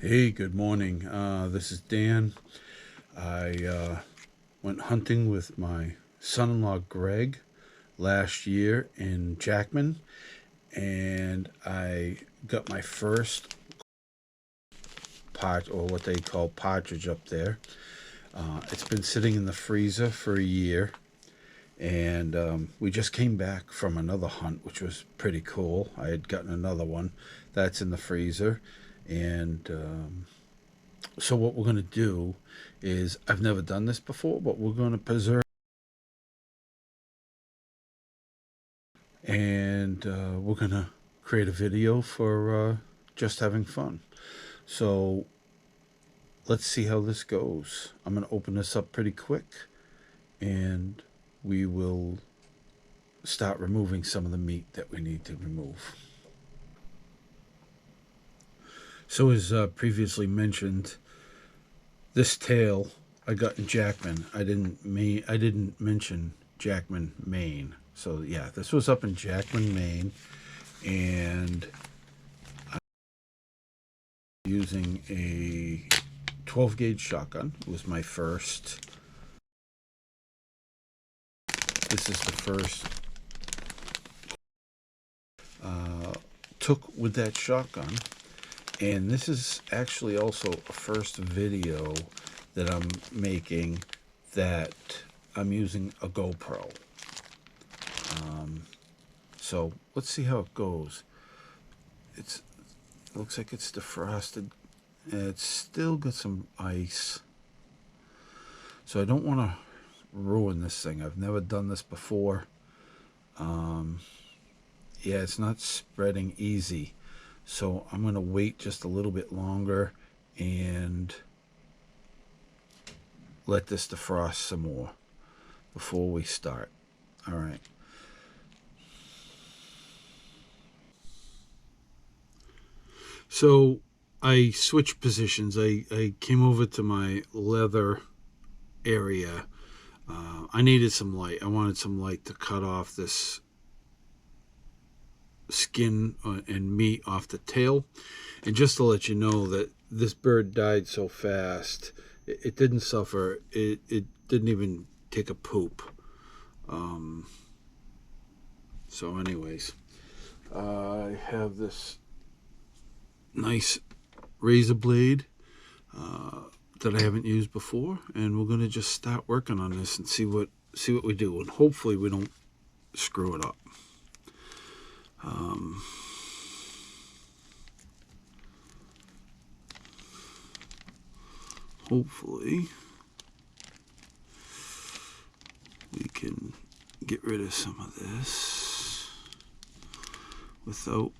Hey, good morning. This is Dan. I went hunting with my son-in-law Greg last year in Jackman, and I got my first or what they call partridge up there. It's been sitting in the freezer for a year, and we just came back from another hunt, which was pretty cool. I had gotten another one that's in the freezer, and so what we're going to do is, I've never done this before, but we're going to preserve, and we're going to create a video for just having fun. So let's see how this goes. I'm going to open this up pretty quick, and we will start removing some of the meat that we need to remove. So as previously mentioned, this tail I got in Jackman. I didn't mention Jackman, Maine. So yeah, this was up in Jackman, Maine, and I'm using a 12 gauge shotgun. It was my first. This is the first took with that shotgun, and this is actually also a first video that I'm making that I'm using a GoPro. So let's see how it goes. It looks like it's defrosted. It's still got some ice, so I don't want to ruin this thing. I've never done this before. Yeah, it's not spreading easy, so I'm going to wait just a little bit longer and let this defrost some more before we start. All right. So I switched positions. I came over to my leather area. I needed some light. I wanted some light to cut off this skin and meat off the tail. And just to let you know that this bird died so fast, it didn't suffer. It didn't even take a poop. So anyways, I have this nice razor blade that I haven't used before, and we're gonna just start working on this and see what we do, and hopefully we don't screw it up. Hopefully we can get rid of some of this without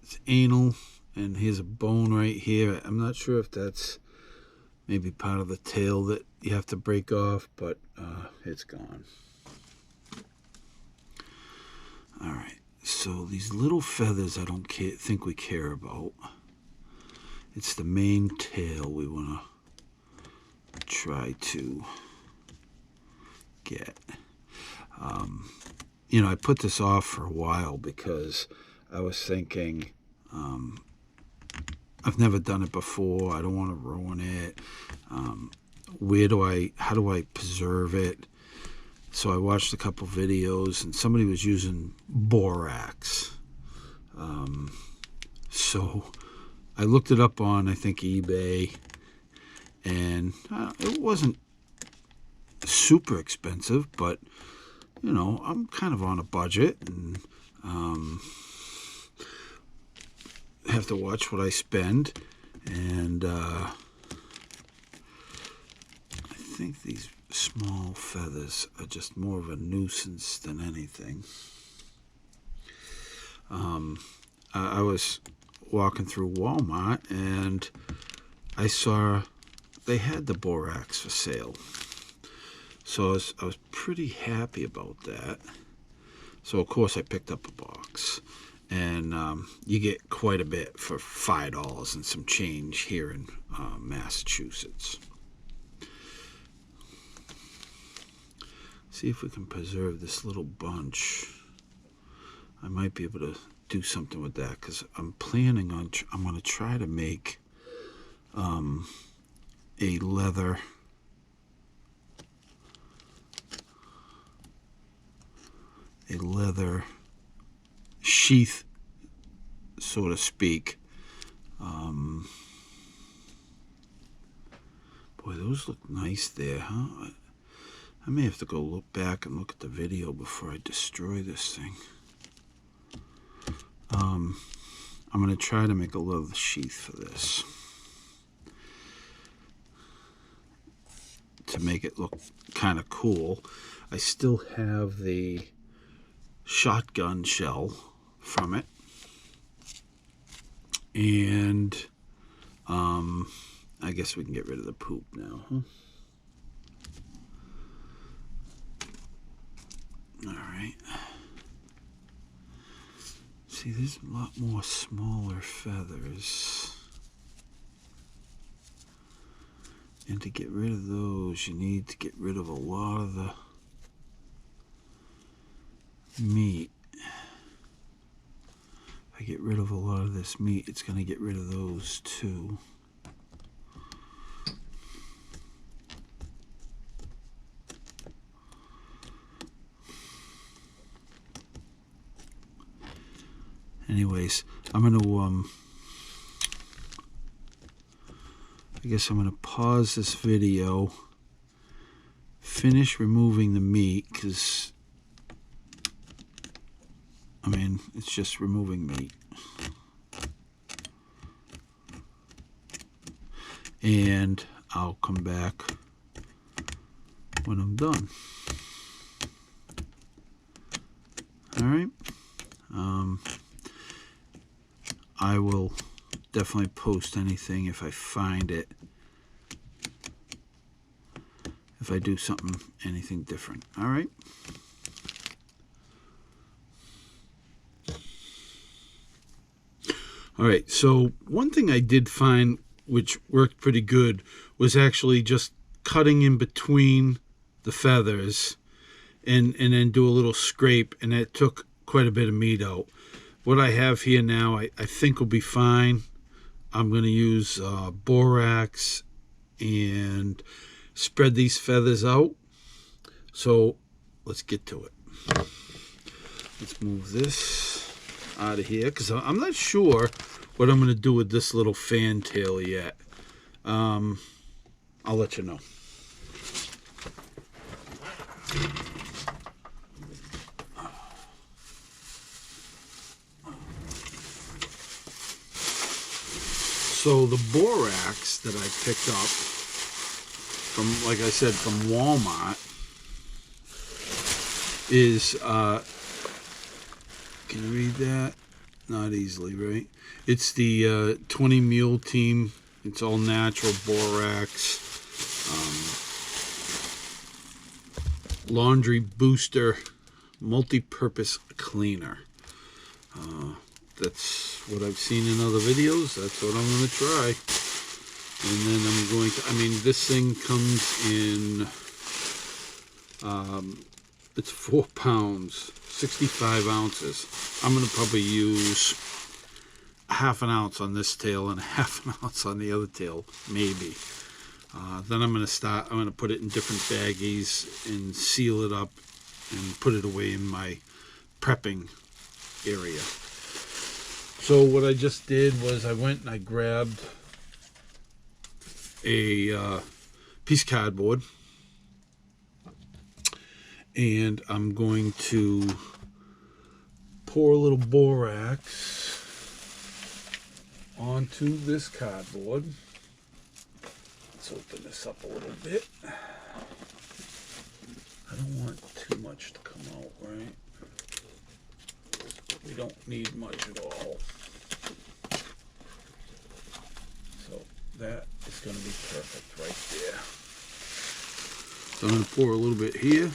it's anal, and here's a bone right here. I'm not sure if that's maybe part of the tail that you have to break off, but it's gone. All right, so these little feathers I don't think we care about. It's the main tail we want to try to get. You know, I put this off for a while because I was thinking, I've never done it before. I don't want to ruin it. How do I preserve it? So I watched a couple videos, and somebody was using borax. So I looked it up on, I think, eBay, and it wasn't super expensive, but you know, I'm kind of on a budget, and have to watch what I spend. And I think these small feathers are just more of a nuisance than anything. I was walking through Walmart, and I saw they had the borax for sale. So I was pretty happy about that. So of course I picked up a box, And you get quite a bit for $5 and some change here in Massachusetts. See if we can preserve this little bunch. I might be able to do something with that, because I'm planning on, I'm going to try to make a leather sheath, so to speak. Boy, those look nice there, huh? I may have to go look back and look at the video before I destroy this thing. I'm going to try to make a leather sheath for this, to make it look kind of cool. I still have the shotgun shell from it, and I guess we can get rid of the poop now, huh? All right. See, there's a lot more smaller feathers, and to get rid of those, you need to get rid of a lot of the meat. If I get rid of a lot of this meat, it's going to get rid of those too. Anyways, I'm going to, I guess I'm going to pause this video, finish removing the meat, because, I mean, it's just removing meat. And I'll come back when I'm done. All right. I will definitely post anything if I find it, if I do something, anything different. All right. All right, so one thing I did find which worked pretty good was actually just cutting in between the feathers and then do a little scrape, and that took quite a bit of meat out. What I have here now, I think will be fine. I'm going to use borax and spread these feathers out. So let's get to it. Let's move this out of here, because I'm not sure what I'm going to do with this little fantail yet. I'll let you know. So the borax that I picked up from, like I said, from Walmart is, can you read that? Not easily, right? It's the 20 Mule Team. It's all natural borax. Laundry Booster Multi-Purpose Cleaner. That's what I've seen in other videos. That's what I'm going to try. And then I'm going to, I mean, this thing comes in, it's 4 pounds, 65 ounces. I'm going to probably use half an ounce on this tail and half an ounce on the other tail, maybe. Then I'm going to put it in different baggies and seal it up and put it away in my prepping area. So what I just did was I went and I grabbed a piece of cardboard, and I'm going to pour a little borax onto this cardboard. Let's open this up a little bit. I don't want too much to come out, right? We don't need much at all. So that is going to be perfect right there. So I'm going to pour a little bit here.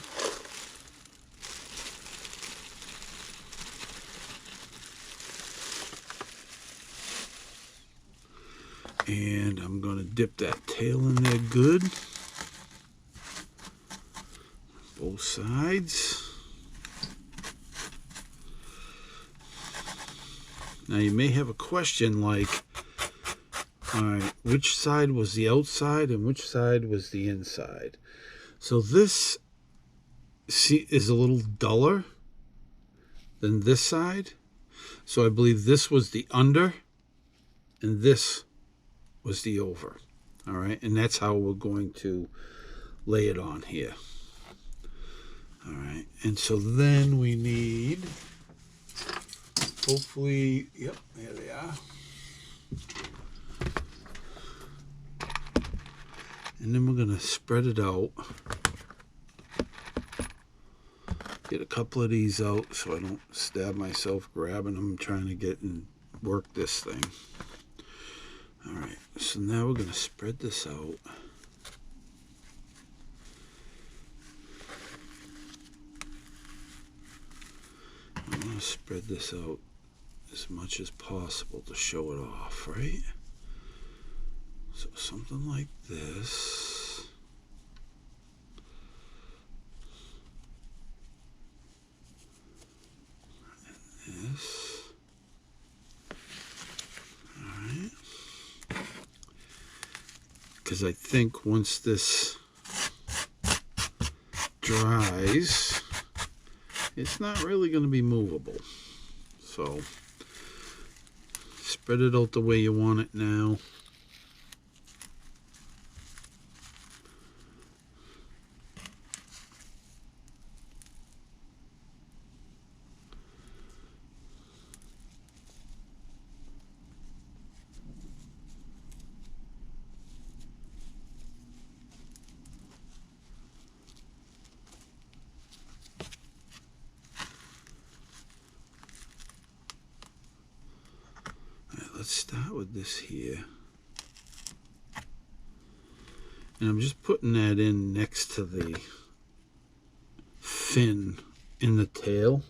And I'm going to dip that tail in there good. Both sides. Now you may have a question like, all right, which side was the outside and which side was the inside? So this is a little duller than this side. So I believe this was the under and this was the over. All right, and that's how we're going to lay it on here. All right, and so then we need, hopefully, yep, there they are. And then we're going to spread it out. Get a couple of these out so I don't stab myself grabbing them, trying to get and work this thing. All right, so now we're going to spread this out. I want to spread this out as much as possible to show it off, right? So something like this. And this. All right. Because I think once this dries, it's not really going to be movable. So spread it out the way you want it now. Let's start with this here. And I'm just putting that in next to the fin in the tail.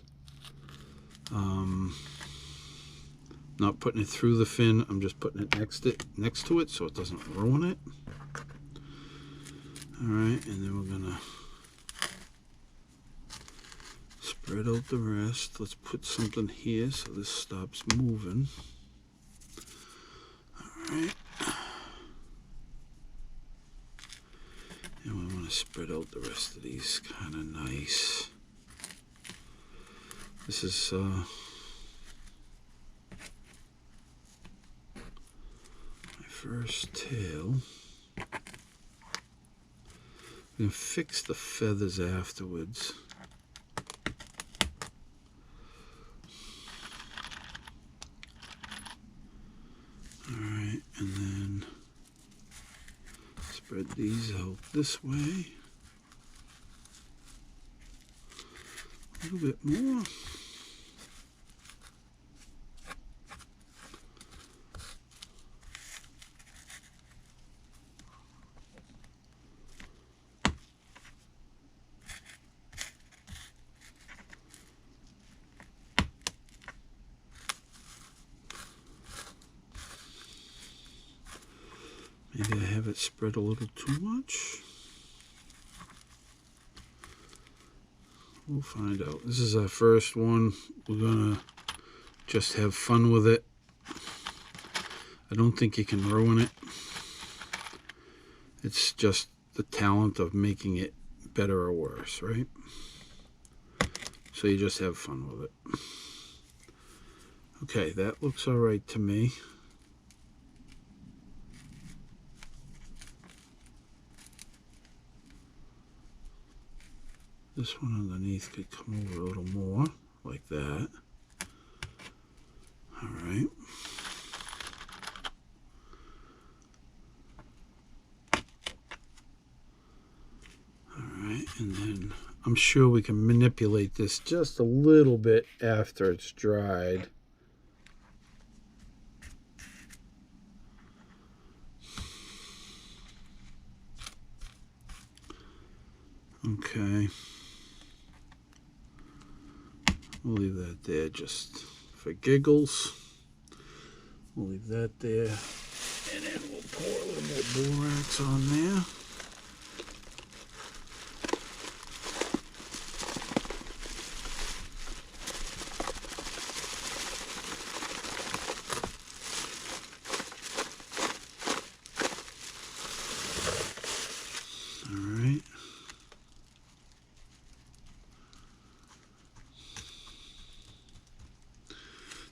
Not putting it through the fin, I'm just putting it next to it so it doesn't ruin it. Alright, and then we're gonna spread out the rest. Let's put something here so this stops moving. Alright. And we want to spread out the rest of these kind of nice. This is my first tail. I'm going to fix the feathers afterwards. Alright, and then spread these out this way. A little bit more. Maybe I have it spread a little too much. We'll find out. This is our first one. We're gonna just have fun with it. I don't think you can ruin it. It's just the talent of making it better or worse, right? So you just have fun with it. Okay, that looks all right to me. This one underneath could come over a little more, like that. All right. All right, and then I'm sure we can manipulate this just a little bit after it's dried. Okay. We'll leave that there just for giggles. We'll leave that there. And then we'll pour a little more borax on there.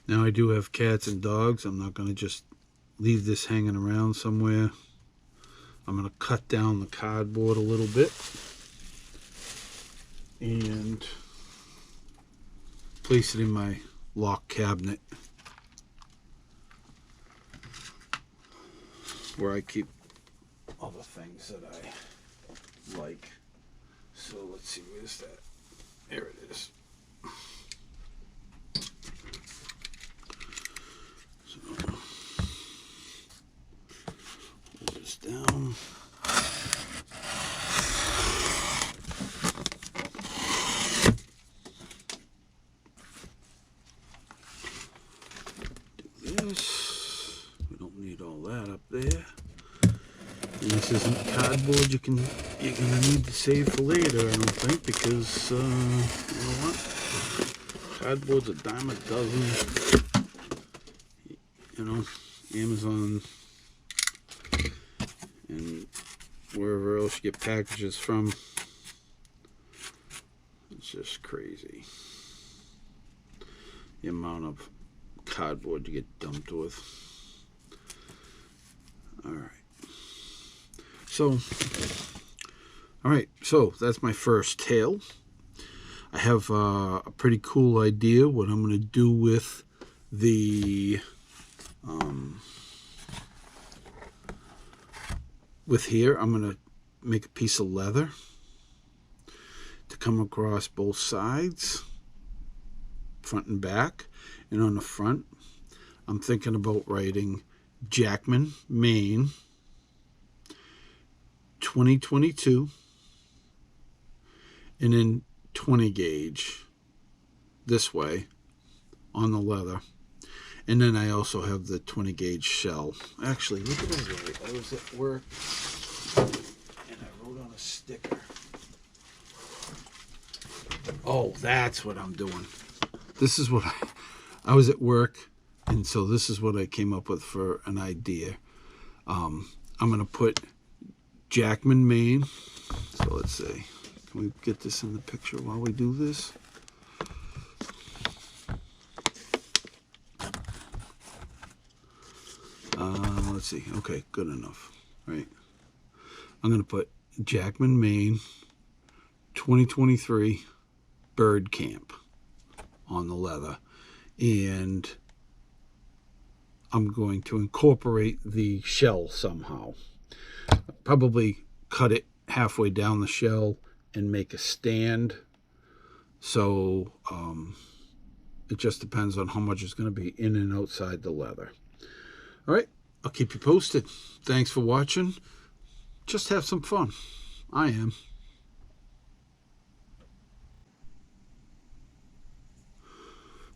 Now I do have cats and dogs. I'm not going to just leave this hanging around somewhere. I'm going to cut down the cardboard a little bit and place it in my lock cabinet where I keep all the things that I like. So let's see, where's that? There it is. Down. Do this. We don't need all that up there. And this isn't cardboard you're gonna need to save for later, I don't think, because you know what? Cardboard's a dime a dozen. You know, Amazon and wherever else you get packages from. It's just crazy the amount of cardboard you get dumped with. Alright, so that's my first tail. I have a pretty cool idea what I'm going to do with the with here. I'm going to make a piece of leather to come across both sides, front and back. And on the front, I'm thinking about writing Jackman, Maine, 2022, and then 20 gauge this way on the leather. And then I also have the 20 gauge shell. Actually, look at that. I was at work and I wrote on a sticker. Oh, that's what I'm doing. This is what I was at work, and so this is what I came up with for an idea. I'm going to put Jackman, Maine. So let's see. Can we get this in the picture while we do this? Let's see. Okay, good enough. Right. I'm going to put Jackman, Maine, 2023 bird camp on the leather. And I'm going to incorporate the shell somehow. Probably cut it halfway down the shell and make a stand. So it just depends on how much is going to be in and outside the leather. All right, I'll keep you posted. Thanks for watching. Just have some fun. I am.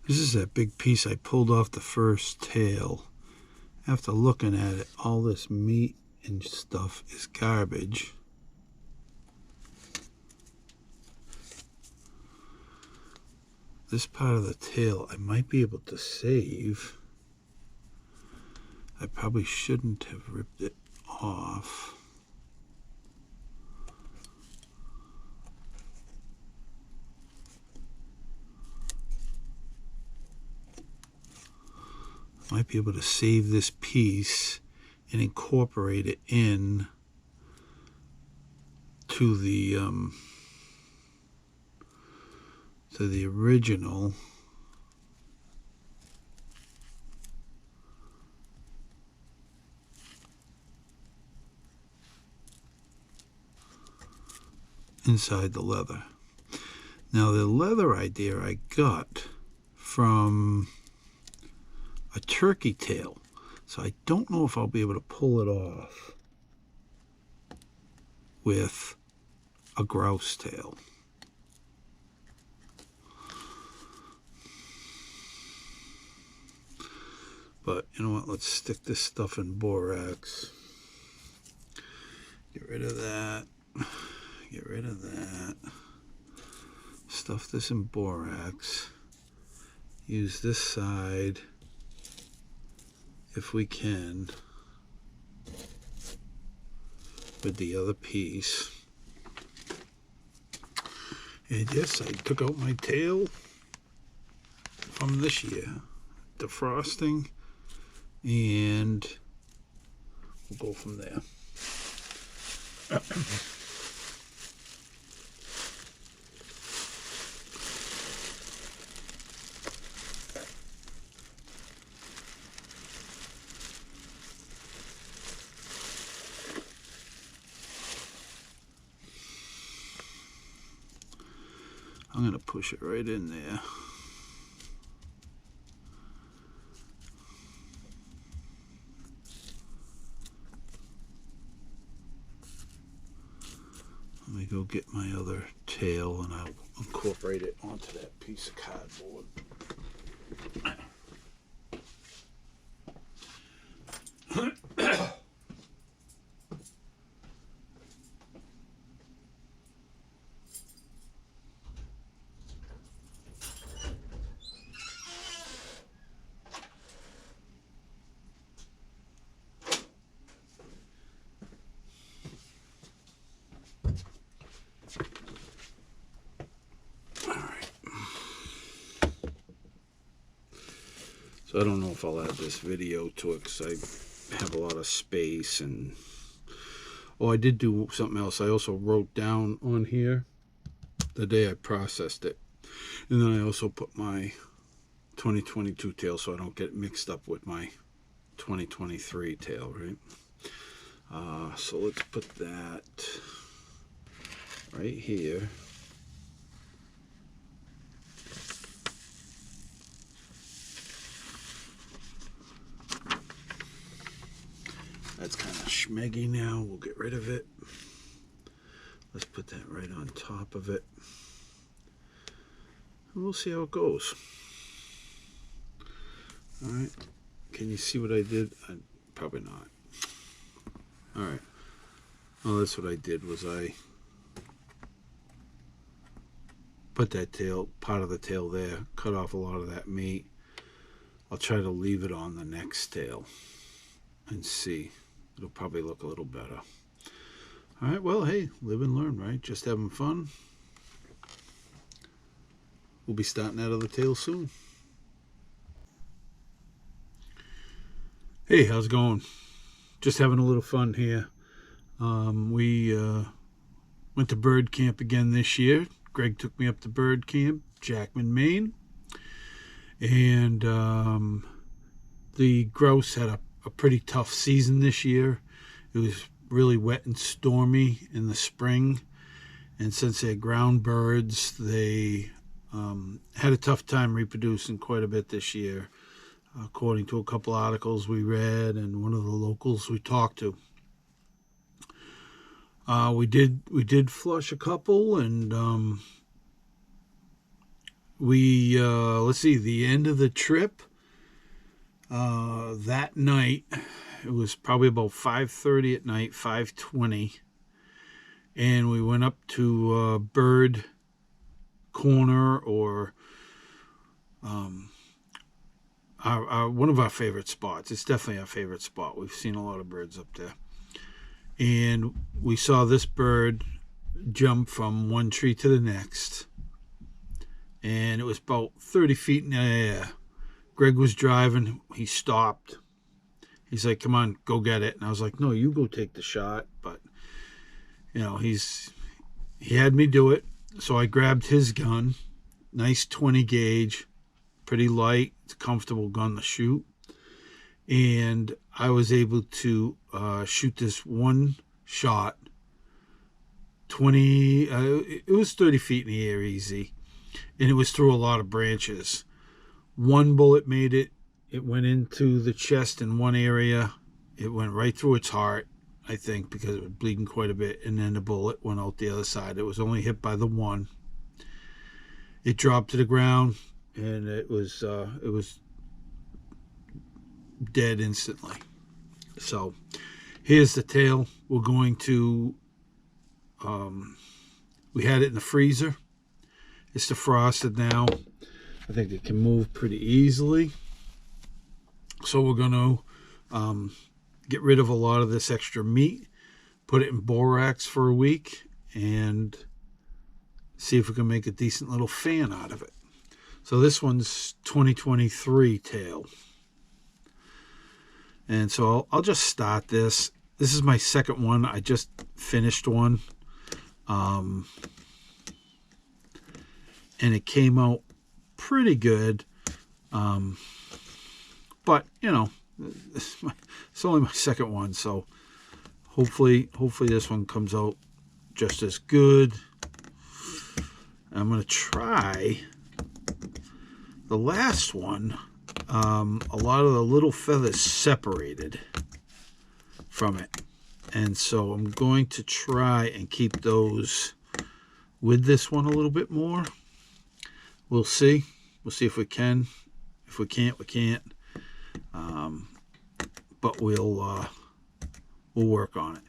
This is that big piece I pulled off the first tail. After looking at it, all this meat and stuff is garbage. This part of the tail I might be able to save. I probably shouldn't have ripped it off. I might be able to save this piece and incorporate it in to the original. Inside the leather. Now the leather idea I got from a turkey tail, so I don't know if I'll be able to pull it off with a grouse tail. But you know what? Let's stick this stuff in borax. Get rid of that. Get rid of that. Stuff this in borax. Use this side if we can with the other piece. And yes, I took out my tail from this year, defrosting, and we'll go from there. I'm going to push it right in there. Let me go get my other tail and I'll incorporate it onto that piece of cardboard. So I don't know if I'll add this video to it because I have a lot of space. And oh, I did do something else. I also wrote down on here the day I processed it, and then I also put my 2022 tail so I don't get mixed up with my 2023 tail, right? So let's put that right here. That's kind of schmeggy now. We'll get rid of it. Let's put that right on top of it. And we'll see how it goes. All right. Can you see what I did? Probably not. All right. Well, that's what I did was I put that tail, part of the tail there, cut off a lot of that meat. I'll try to leave it on the next tail and see. It'll probably look a little better. All right, well, hey, live and learn, right? Just having fun. We'll be starting that other tail soon. Hey, how's it going? Just having a little fun here. We went to bird camp again this year. Greg took me up to bird camp, Jackman, Maine. And the grouse had a pretty tough season this year. It was really wet and stormy in the spring, and since they're ground birds, they had a tough time reproducing quite a bit this year, according to a couple articles we read and one of the locals we talked to. We did flush a couple, and let's see, the end of the trip, that night, it was probably about 5:30 at night, 5:20, and we went up to Bird Corner, or one of our favorite spots. It's definitely our favorite spot. We've seen a lot of birds up there, and we saw this bird jump from one tree to the next, and it was about 30 feet in the air. Greg was driving. He stopped. He's like, come on, go get it. And I was like, no, you go take the shot. But, you know, he had me do it. So I grabbed his gun. Nice 20 gauge. Pretty light. It's a comfortable gun to shoot. And I was able to shoot this one shot. It was 30 feet in the air easy. And it was through a lot of branches. One bullet made it. It went into the chest in one area. It went right through its heart, I think, because it was bleeding quite a bit. And then the bullet went out the other side. It was only hit by the one. It dropped to the ground, and it was dead instantly. So here's the tail. We're going to, we had it in the freezer. It's defrosted now. I think it can move pretty easily. So we're going to get rid of a lot of this extra meat, put it in borax for a week, and see if we can make a decent little fan out of it. So this one's 2023 tail. And so I'll just start this. This is my second one. I just finished one. And it came out pretty good. But, you know, it's only my second one. So hopefully this one comes out just as good. I'm going to try the last one. A lot of the little feathers separated from it, and so I'm going to try and keep those with this one a little bit more. We'll see if we can. If we can't, we can't. But we'll work on it.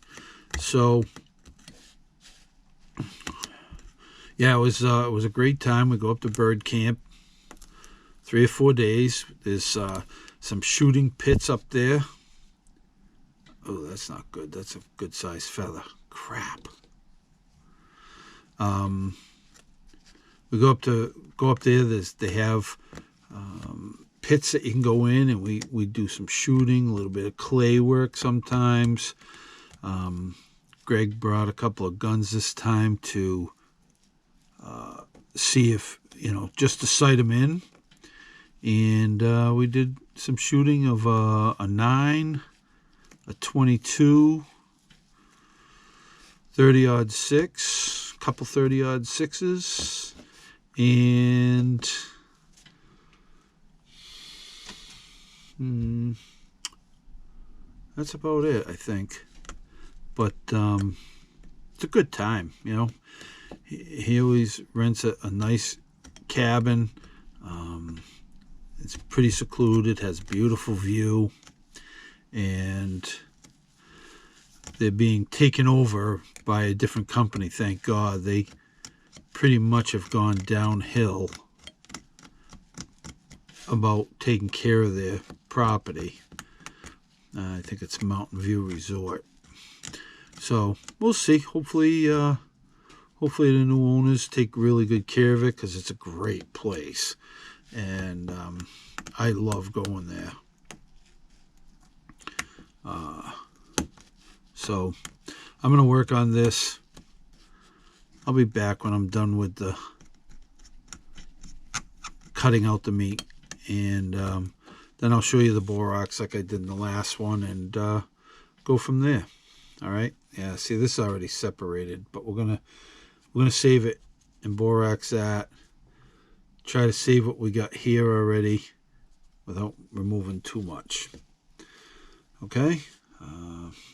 So yeah, it was a great time. We go up to bird camp 3 or 4 days. There's some shooting pits up there. Oh, that's not good. That's a good sized feather. Crap. We go up there. They have pits that you can go in, and we do some shooting, a little bit of clay work sometimes. Greg brought a couple of guns this time to see if, you know, just to sight them in. And we did some shooting of a 9, a 22, 30-aught 6, a couple 30-aught 6s, and that's about it, I think. But it's a good time, you know. He always rents a nice cabin. It's pretty secluded, has a beautiful view, and they're being taken over by a different company, thank God. They pretty much have gone downhill about taking care of their property. I think it's Mountain View Resort. So we'll see. Hopefully the new owners take really good care of it, because it's a great place. And I love going there. So I'm going to work on this. I'll be back when I'm done with the cutting out the meat. And then I'll show you the borax like I did in the last one, and go from there. All right. Yeah, see, this is already separated, but we're gonna save it and borax that. Try to save what we got here already without removing too much. Okay,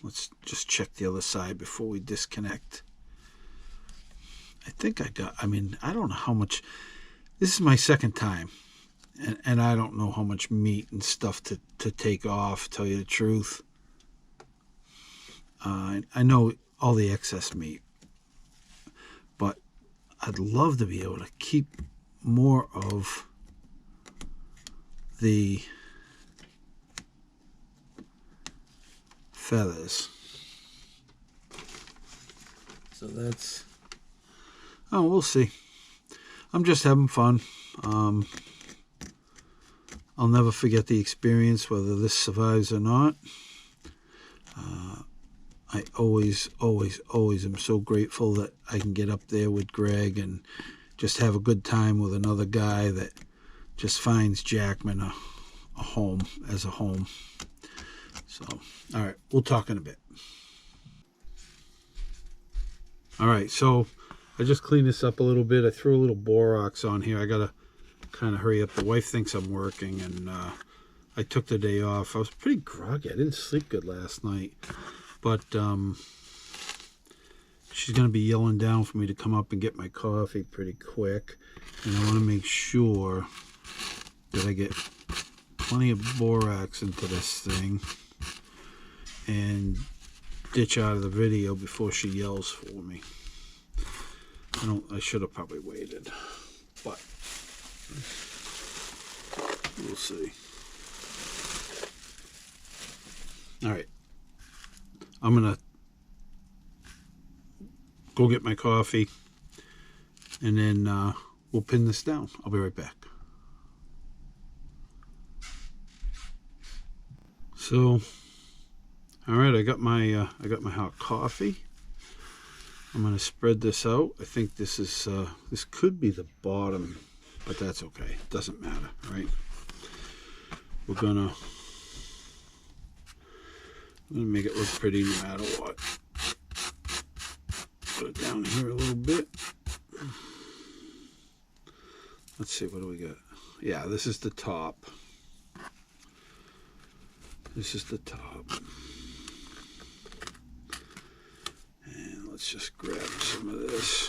let's just check the other side before we disconnect. I think I don't know how much. This is my second time, and I don't know how much meat and stuff to take off, tell you the truth. I know all the excess meat, but I'd love to be able to keep more of the feathers. So that's, oh, we'll see. I'm just having fun. I'll never forget the experience, whether this survives or not. I always am so grateful that I can get up there with Greg and just have a good time with another guy that just finds Jackman a home as a home. So, all right, we'll talk in a bit. All right, so I just cleaned this up a little bit. I threw a little borax on here. I got to kind of hurry up. The wife thinks I'm working, and I took the day off. I was pretty groggy. I didn't sleep good last night. But she's going to be yelling down for me to come up and get my coffee pretty quick. And I want to make sure that I get plenty of borax into this thing and ditch out of the video before she yells for me. I should have probably waited, but we'll see. All right, I'm gonna go get my coffee, and then we'll pin this down. I'll be right back. So, all right, I got my hot coffee. I'm gonna spread this out. I think this is this could be the bottom, but that's okay. It doesn't matter, right? We're gonna make it look pretty no matter what. Put it down here a little bit. Let's see, what do we got? Yeah, this is the top. This is the top. And let's just grab some of this.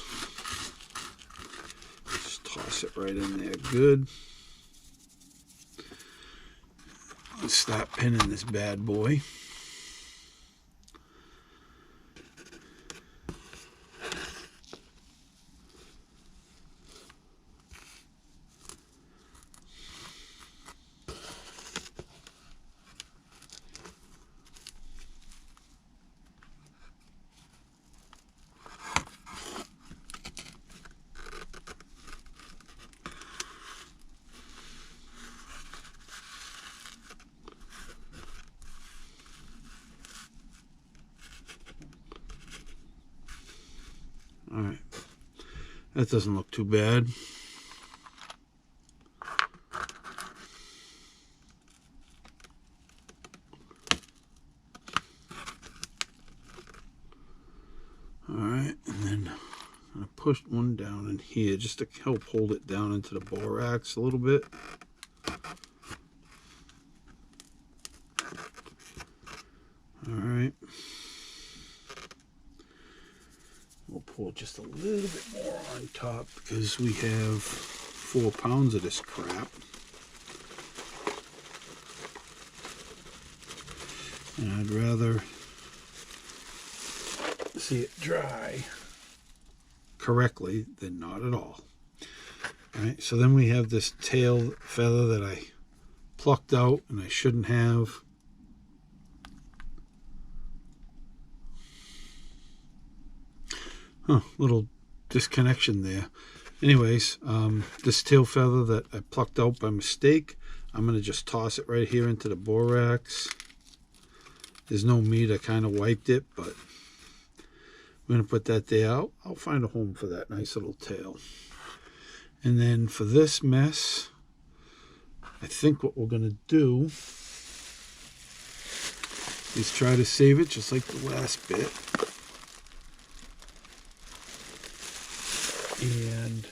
Just toss it right in there. Good. Let's start pinning this bad boy. All right, that doesn't look too bad. All right, and then I'm gonna push one down in here just to help hold it down into the borax a little bit. All right. We'll pour just a little bit more on top because we have 4 pounds of this crap. And I'd rather see it dry correctly than not at all. All right, so then we have this tail feather that I plucked out and I shouldn't have. Little disconnection there. Anyways, this tail feather that I plucked out by mistake, I'm going to just toss it right here into the borax. There's no meat. I kind of wiped it, but I'm going to put that there. I'll find a home for that nice little tail. And then for this mess, I think what we're going to do is try to save it just like the last bit. And,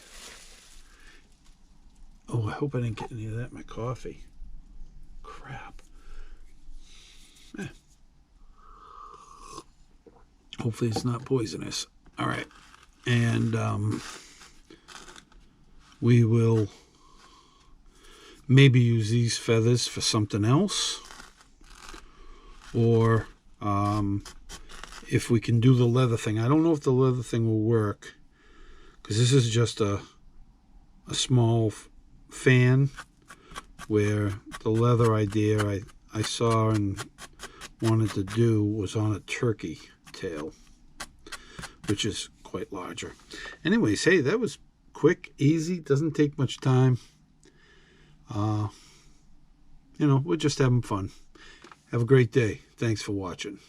oh, I hope I didn't get any of that in my coffee. Crap. Hopefully it's not poisonous. All right. And we will maybe use these feathers for something else. Or if we can do the leather thing. I don't know if the leather thing will work, because this is just a small fan, where the leather idea I saw and wanted to do was on a turkey tail, which is quite larger. Anyways, hey, that was quick, easy, doesn't take much time. We're just having fun. Have a great day. Thanks for watching.